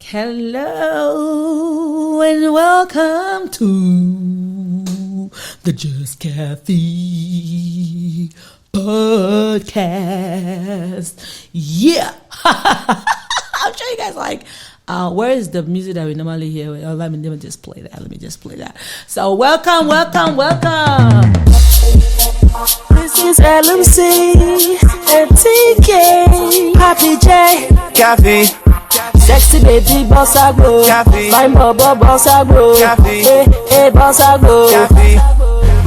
Hello and welcome to the JustKaffy podcast. Yeah. I'm sure you guys like, where is the music that we normally hear? Oh, let me just play that. So welcome. This is LMC and TK, Happy J, Kaffy, sexy baby, bossa go, Kaffy, my mama, bossa go, Kaffy, hey, bossa go, Kaffy.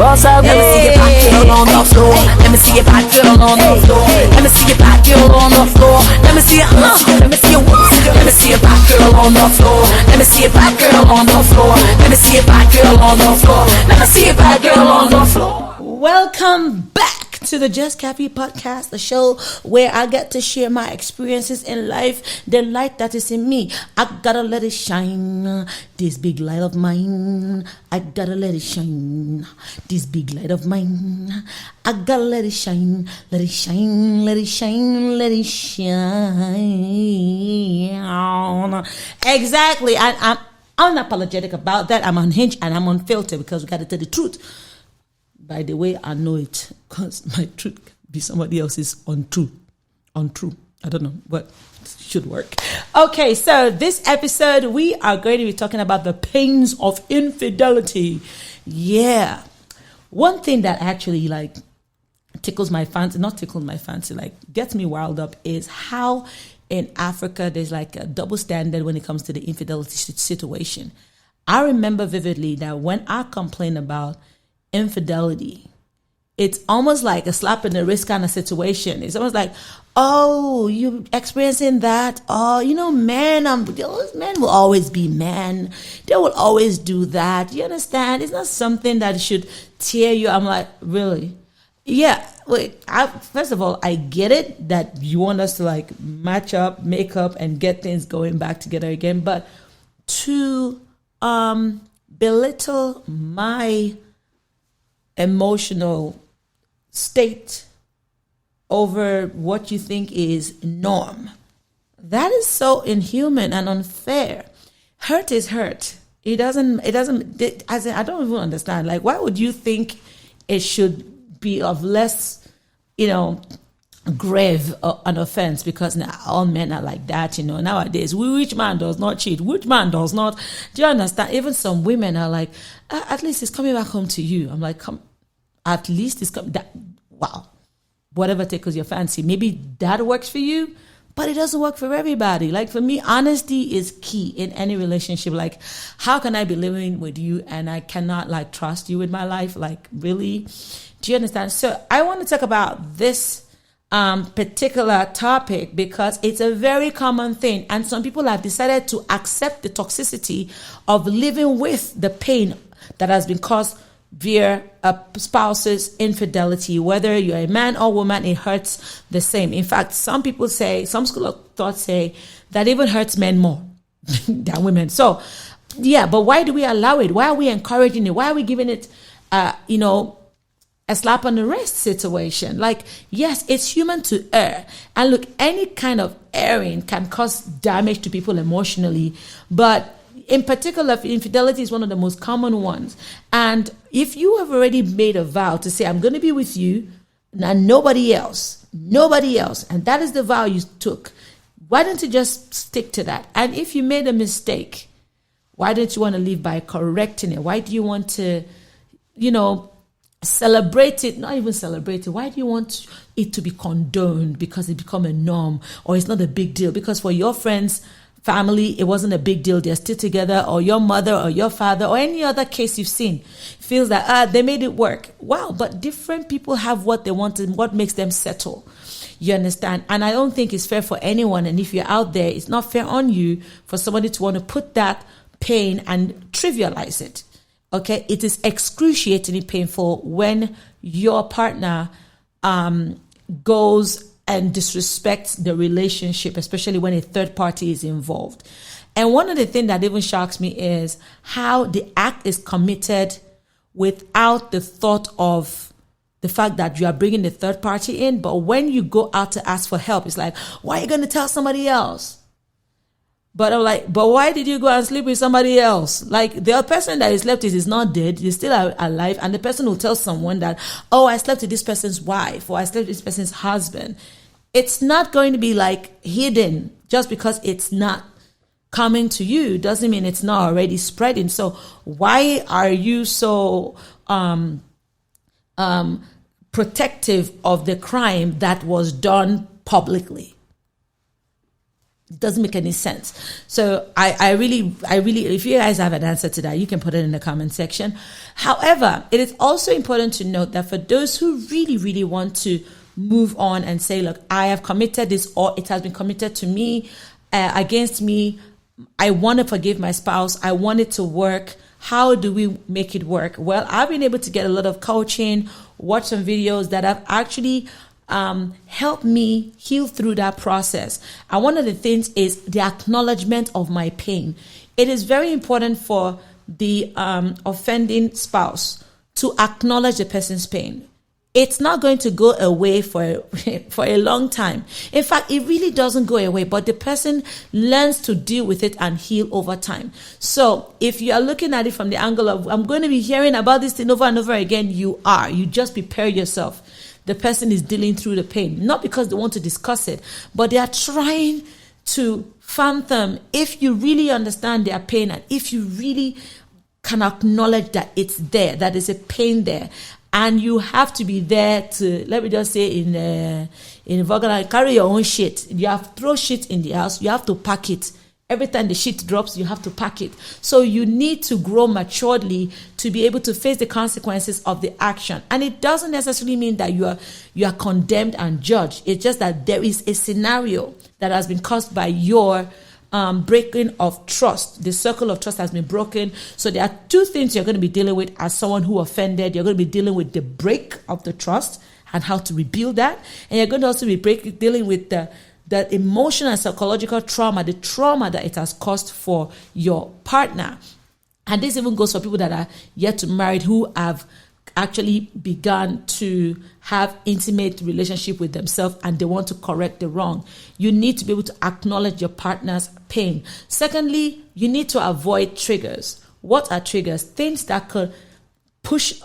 bossa go. Let me see your back girl on the floor. Let me see your back girl on the floor. Let me see your back girl on the floor. Let me see your let me see your let me see your back girl on the floor. Let me see your back girl on the floor. Let me see your back girl on the floor. Let me see your back girl on the floor. Welcome back to the JustKaffy podcast, the show where I get to share my experiences in life, the light that is in me. I gotta let it shine, this big light of mine. I gotta let it shine, this big light of mine. I gotta let it shine, let it shine, let it shine, let it shine. Exactly. I'm unapologetic about that. I'm unhinged and I'm unfiltered because we gotta tell the truth. By the way, I know it because my truth can be somebody else's untrue. I don't know, but it should work. Okay, so this episode, we are going to be talking about the pains of infidelity. Yeah. One thing that actually gets me wild up is how in Africa there's like a double standard when it comes to the infidelity situation. I remember vividly that when I complain about infidelity, it's almost like a slap in the wrist kind of situation. It's almost like, oh, you experiencing that? Oh, men will always be men. They will always do that. You understand? It's not something that should tear you. I'm like, really? Yeah. Wait. First of all, I get it that you want us to match up, make up, and get things going back together again. But to belittle my emotional state over what you think is norm, that is so inhuman and unfair. Hurt is hurt. I don't even understand. Why would you think it should be of less, grave an offense because now all men are like that, nowadays. Which man does not cheat? Which man does not? Do you understand? Even some women are like, at least it's coming back home to you. I'm like, at least it's coming. Wow. Whatever tickles your fancy. Maybe that works for you, but it doesn't work for everybody. For me, honesty is key in any relationship. How can I be living with you and I cannot trust you with my life? Really? Do you understand? So I want to talk about this particular topic because it's a very common thing, and some people have decided to accept the toxicity of living with the pain that has been caused via a spouse's infidelity. Whether you're a man or woman, it hurts the same. In fact, some people say, some school of thought say that even hurts men more than women. So yeah, but why do we allow it? Why are we encouraging it? Why are we giving it a slap on the wrist situation? Yes, it's human to err. And look, any kind of erring can cause damage to people emotionally. But in particular, infidelity is one of the most common ones. And if you have already made a vow to say, I'm going to be with you and nobody else, and that is the vow you took, why don't you just stick to that? And if you made a mistake, why don't you want to live by correcting it? Why do you want to, celebrate it? Not even celebrate it. Why do you want it to be condoned because it become a norm or it's not a big deal? Because for your friends, family, it wasn't a big deal. They're still together, or your mother or your father or any other case you've seen feels that they made it work. Wow, but different people have what they want and what makes them settle. You understand? And I don't think it's fair for anyone. And if you're out there, it's not fair on you for somebody to want to put that pain and trivialize it. Okay, it is excruciatingly painful when your partner goes and disrespects the relationship, especially when a third party is involved. And one of the things that even shocks me is how the act is committed without the thought of the fact that you are bringing the third party in. But when you go out to ask for help, it's like, why are you going to tell somebody else? But I'm like, but why did you go and sleep with somebody else? Like, the person that you slept with is not dead. You're still alive. And the person will tell someone that, oh, I slept with this person's wife, or I slept with this person's husband. It's not going to be like hidden. Just because it's not coming to you doesn't mean it's not already spreading. So why are you so protective of the crime that was done publicly? It doesn't make any sense. So I really, if you guys have an answer to that, you can put it in the comment section. However, it is also important to note that for those who really, really want to move on and say, look, I have committed this, or it has been committed to me, against me, I want to forgive my spouse, I want it to work. How do we make it work? Well, I've been able to get a lot of coaching, watch some videos that have actually help me heal through that process. And one of the things is the acknowledgement of my pain. It is very important for the offending spouse to acknowledge the person's pain. It's not going to go away for a long time. In fact, it really doesn't go away, but the person learns to deal with it and heal over time. So if you are looking at it from the angle of, I'm going to be hearing about this thing over and over again, you just prepare yourself. The person is dealing through the pain, not because they want to discuss it, but they are trying to fathom if you really understand their pain, and if you really can acknowledge that it's there, that there's a pain there. And you have to be there to, let me just say in vulgar, carry your own shit. You have to throw shit in the house. You have to pack it. Every time the shit drops, you have to pack it. So you need to grow maturely to be able to face the consequences of the action. And it doesn't necessarily mean that you are condemned and judged. It's just that there is a scenario that has been caused by your breaking of trust. The circle of trust has been broken. So there are two things you're going to be dealing with as someone who offended. You're going to be dealing with the break of the trust and how to rebuild that. And you're going to also be dealing with the emotional and psychological trauma, the trauma that it has caused for your partner. And this even goes for people that are yet to marry, who have actually begun to have intimate relationship with themselves and they want to correct the wrong. You need to be able to acknowledge your partner's pain. Secondly, you need to avoid triggers. What are triggers? Things that could push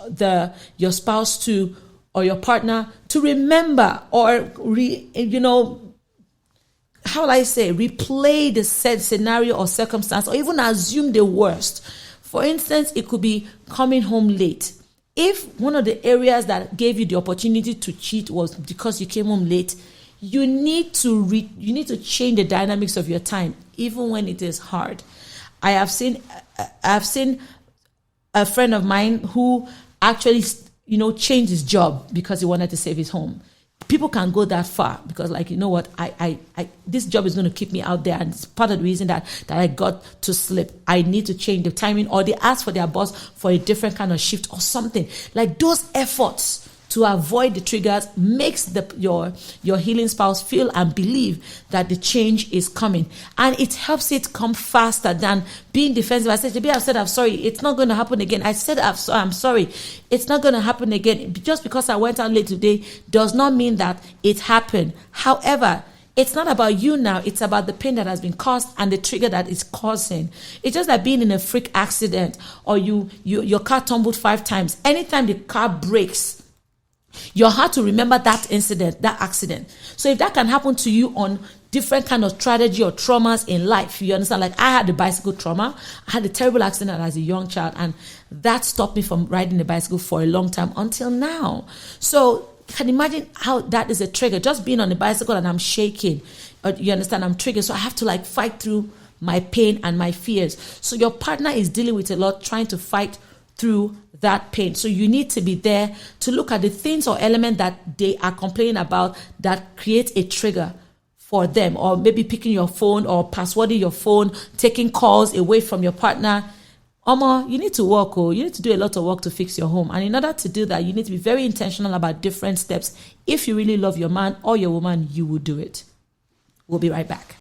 your spouse to, or your partner to remember, or how will I say, replay the said scenario or circumstance, or even assume the worst. For instance, it could be coming home late. If one of the areas that gave you the opportunity to cheat was because you came home late, you need to change the dynamics of your time, even when it is hard. I've seen a friend of mine who actually, changed his job because he wanted to save his home. People can go that far because, like, you know what, I this job is going to keep me out there, and it's part of the reason that I got to slip. I need to change the timing, or they ask for their boss for a different kind of shift or something. Like, those efforts to avoid the triggers makes your healing spouse feel and believe that the change is coming, and it helps it come faster than being defensive. I said, "Maybe I've said I'm sorry. It's not going to happen again." I said, "I'm sorry. It's not going to happen again." Just because I went out late today does not mean that it happened. However, it's not about you now. It's about the pain that has been caused and the trigger that is causing. It's just like being in a freak accident, or your car tumbled 5 times. Anytime the car breaks, your heart to remember that incident, that accident. So if that can happen to you on different kind of tragedy or traumas in life, you understand? Like, I had a bicycle trauma. I had a terrible accident as a young child, and that stopped me from riding a bicycle for a long time until now. So you can imagine how that is a trigger. Just being on the bicycle and I'm shaking, you understand? I'm triggered. So I have to fight through my pain and my fears. So your partner is dealing with a lot, trying to fight through that pain. So you need to be there to look at the things or elements that they are complaining about that create a trigger for them, or maybe picking your phone or passwording your phone, taking calls away from your partner. You need to work. You need to do a lot of work to fix your home. And in order to do that, you need to be very intentional about different steps. If you really love your man or your woman, you will do it. We'll be right back.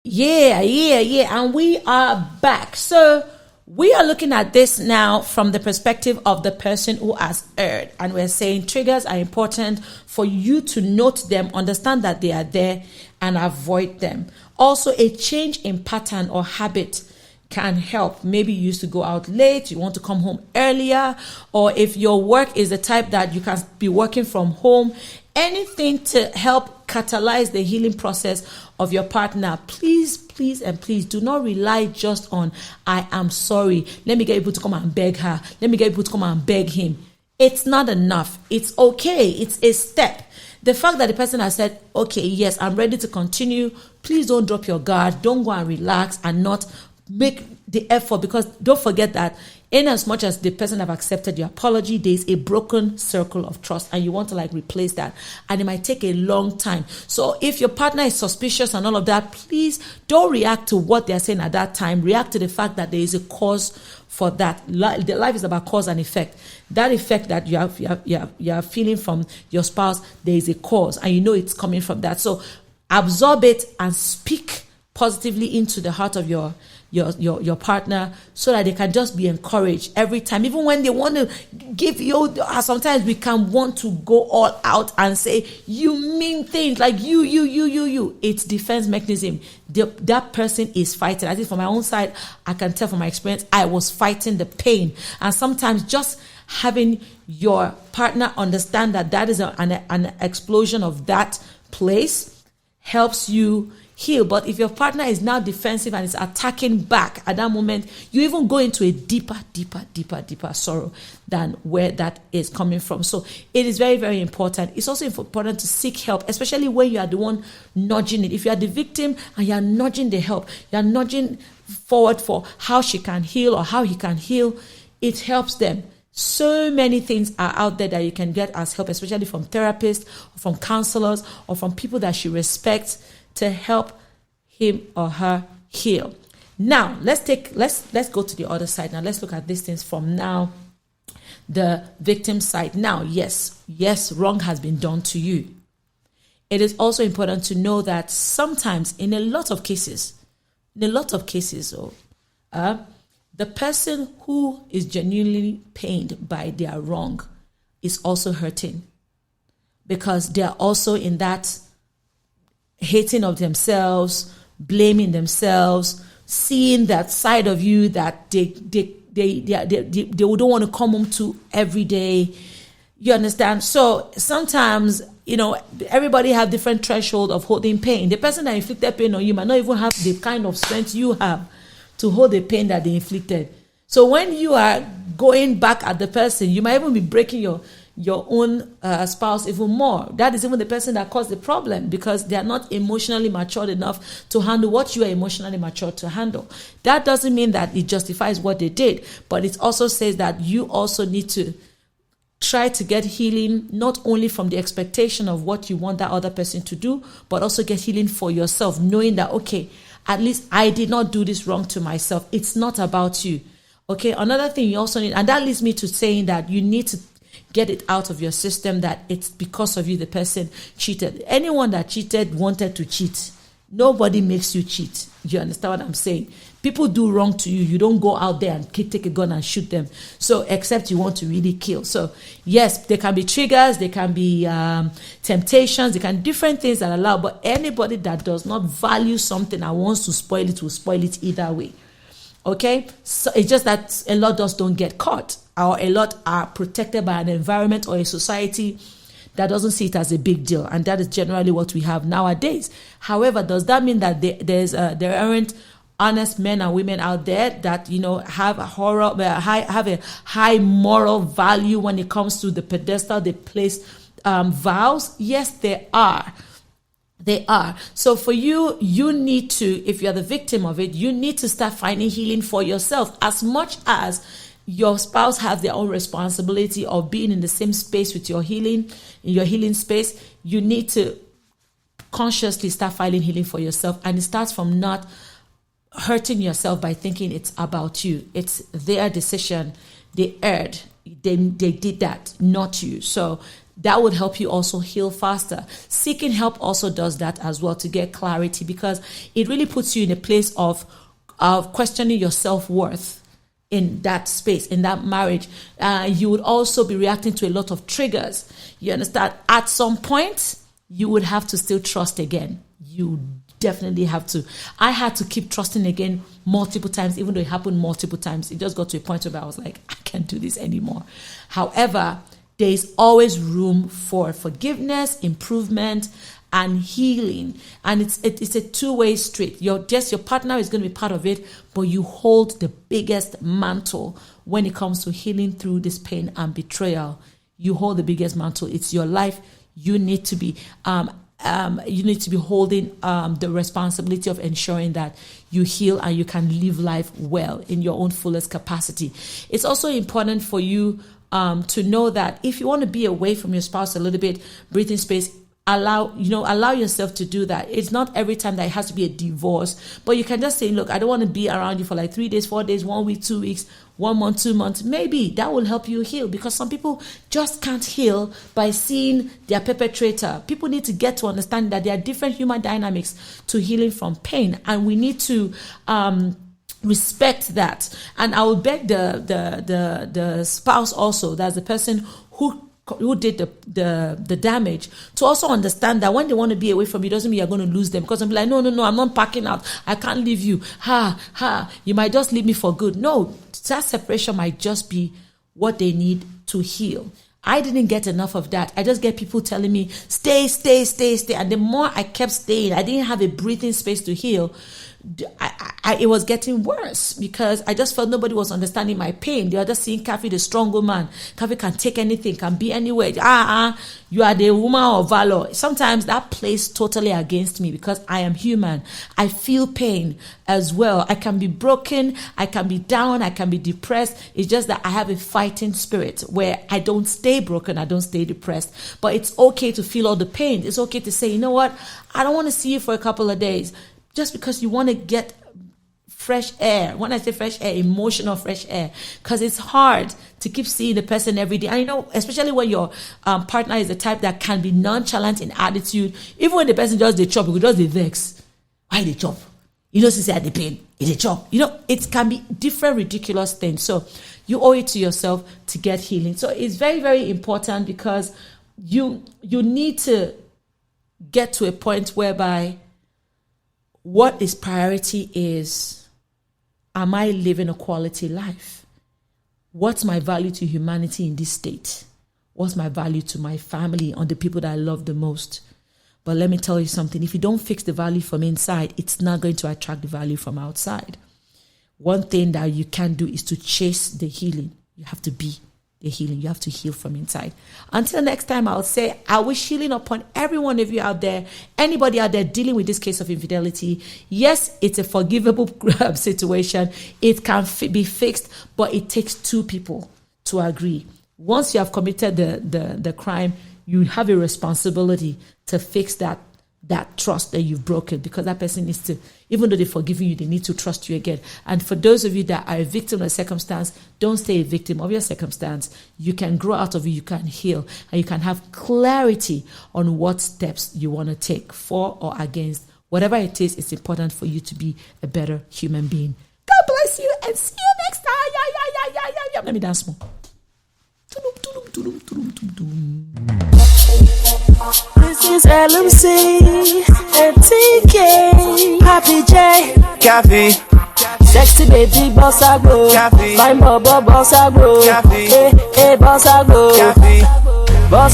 Yeah. And we are back. So we are looking at this now from the perspective of the person who has erred. And we're saying triggers are important for you to note them, understand that they are there, and avoid them. Also, a change in pattern or habit can help. Maybe you used to go out late, you want to come home earlier, or if your work is the type that you can be working from home, anything to help catalyze the healing process of your partner. Please do not rely just on, I am sorry, let me get people to come and beg her, let me get people to come and beg him. It's not enough. It's okay. It's a step. The fact that the person has said, okay, yes, I'm ready to continue, please don't drop your guard, don't go and relax and not make the effort, because don't forget that in as much as the person have accepted your apology, there's a broken circle of trust and you want to replace that, and it might take a long time. So if your partner is suspicious and all of that, please don't react to what they're saying at that time. React to the fact that there is a cause for that. The life is about cause and effect. That effect that you are feeling from your spouse, there is a cause and you know it's coming from that. So absorb it and speak positively into the heart of your partner, so that they can just be encouraged every time, even when they want to give you. Sometimes we can want to go all out and say, you mean things like you. It's defense mechanism. That person is fighting. I think from my own side, I can tell from my experience, I was fighting the pain. And sometimes just having your partner understand that is an explosion of that place helps you heal. But if your partner is now defensive and is attacking back at that moment, you even go into a deeper sorrow than where that is coming from. So it is very, very important. It's also important to seek help, especially when you are the one nudging it. If you are the victim and you are nudging the help, you are nudging forward for how she can heal or how he can heal, it helps them. So many things are out there that you can get as help, especially from therapists, or from counselors, or from people that she respects, to help him or her heal. Now, let's go to the other side. Now, let's look at these things from now the victim side. Now, yes, wrong has been done to you. It is also important to know that sometimes, in a lot of cases, the person who is genuinely pained by their wrong is also hurting, because they are also in that hating of themselves, blaming themselves, seeing that side of you that they don't want to come home to every day. You understand? So sometimes, everybody have different threshold of holding pain. The person that inflicted pain on you might not even have the kind of strength you have to hold the pain that they inflicted. So when you are going back at the person, you might even be breaking your own spouse even more. That is even the person that caused the problem, because they are not emotionally matured enough to handle what you are emotionally matured to handle. That doesn't mean that it justifies what they did, but it also says that you also need to try to get healing, not only from the expectation of what you want that other person to do, but also get healing for yourself, knowing that, okay, at least I did not do this wrong to myself. It's not about you. Okay, another thing you also need, and that leads me to saying that you need to get it out of your system that it's because of you the person cheated. Anyone that cheated wanted to cheat. Nobody makes you cheat. You understand what I'm saying? People do wrong to you. You don't go out there and take a gun and shoot them. So except you want to really kill. So yes, there can be triggers, there can be temptations, there can be different things that are allowed. But anybody that does not value something and wants to spoil it will spoil it either way. Okay? So it's just that a lot just don't get caught. Or a lot are protected by an environment or a society that doesn't see it as a big deal. And that is generally what we have nowadays. However, does that mean that there aren't honest men and women out there that, have a high moral value when it comes to the pedestal they place vows? Yes, there are. They are. So for you need to, if you're the victim of it, you need to start finding healing for yourself. As much as your spouse has their own responsibility of being in the same space with your healing, in your healing space, you need to consciously start finding healing for yourself. And it starts from not hurting yourself by thinking it's about you. It's their decision. They erred. They did that, not you. So that would help you also heal faster. Seeking help also does that as well, to get clarity, because it really puts you in a place of questioning your self-worth. in that space, in that marriage. You would also be reacting to a lot of triggers. You understand? At some point, you would have to still trust again. You definitely have to. I had to keep trusting again multiple times, even though it happened multiple times. It just got to a point where I was like, I can't do this anymore. However, there is always room for forgiveness, improvement, and healing. And it's a two-way street. Your partner is going to be part of it, but you hold the biggest mantle when it comes to healing through this pain and betrayal. You hold the biggest mantle. It's your life. You need to be holding the responsibility of ensuring that you heal and you can live life well in your own fullest capacity. It's also important for you to know that if you want to be away from your spouse a little bit, breathing space, allow yourself to do that. It's not every time that it has to be a divorce, but you can just say, look, I don't want to be around you for like 3 days, 4 days, 1 week, 2 weeks, 1 month, 2 months. Maybe that will help you heal, because some people just can't heal by seeing their perpetrator. People need to get to understand that there are different human dynamics to healing from pain, and we need to respect that. And I will beg the spouse also, that's the person who did the damage, to also understand that when they want to be away from you, doesn't mean you're going to lose them, because I'm like, no, I'm not packing out, I can't leave you, you might just leave me for good. No, that separation might just be what they need to heal. I didn't get enough of that. I just get people telling me, stay. And the more I kept staying, I didn't have a breathing space to heal. It was getting worse, because I just felt nobody was understanding my pain. They were just seeing Kaffy the strong woman. Kaffy can take anything, can be anywhere. You are the woman of valor. Sometimes that plays totally against me, because I am human. I feel pain as well. I can be broken, I can be down, I can be depressed. It's just that I have a fighting spirit where I don't stay broken, I don't stay depressed. But it's okay to feel all the pain. It's okay to say, you know what, I don't want to see you for a couple of days, just because you want to get fresh air. When I say fresh air, emotional fresh air, because it's hard to keep seeing the person every day. And especially when your partner is the type that can be nonchalant in attitude, even when the person does the chop, you just the vex. Why the chop? Since I had the pain, it's a chop. It can be different ridiculous things. So you owe it to yourself to get healing. So it's very, very important, because you need to get to a point whereby what is priority is, am I living a quality life? What's my value to humanity in this state? What's my value to my family, on the people that I love the most? But let me tell you something. If you don't fix the value from inside, it's not going to attract the value from outside. One thing that you can do is to chase the healing. You have to be the healing. You have to heal from inside. Until next time, I'll say, I wish healing upon every one of you out there, anybody out there dealing with this case of infidelity. Yes, it's a forgivable situation. It can be fixed, but it takes two people to agree. Once you have committed the crime, you have a responsibility to fix that trust that you've broken, because that person needs to, even though they've forgiven you, they need to trust you again. And for those of you that are a victim of a circumstance, don't stay a victim of your circumstance. You can grow out of it, you can heal, and you can have clarity on what steps you want to take for or against. Whatever it is, it's important for you to be a better human being. God bless you, and see you next time. Let me dance more. This is LMC and TK, Happy J, Kaffy, sexy baby boss I go, Kaffy, fine bubba boss I go, Kaffy, hey boss I go, Kaffy. boss.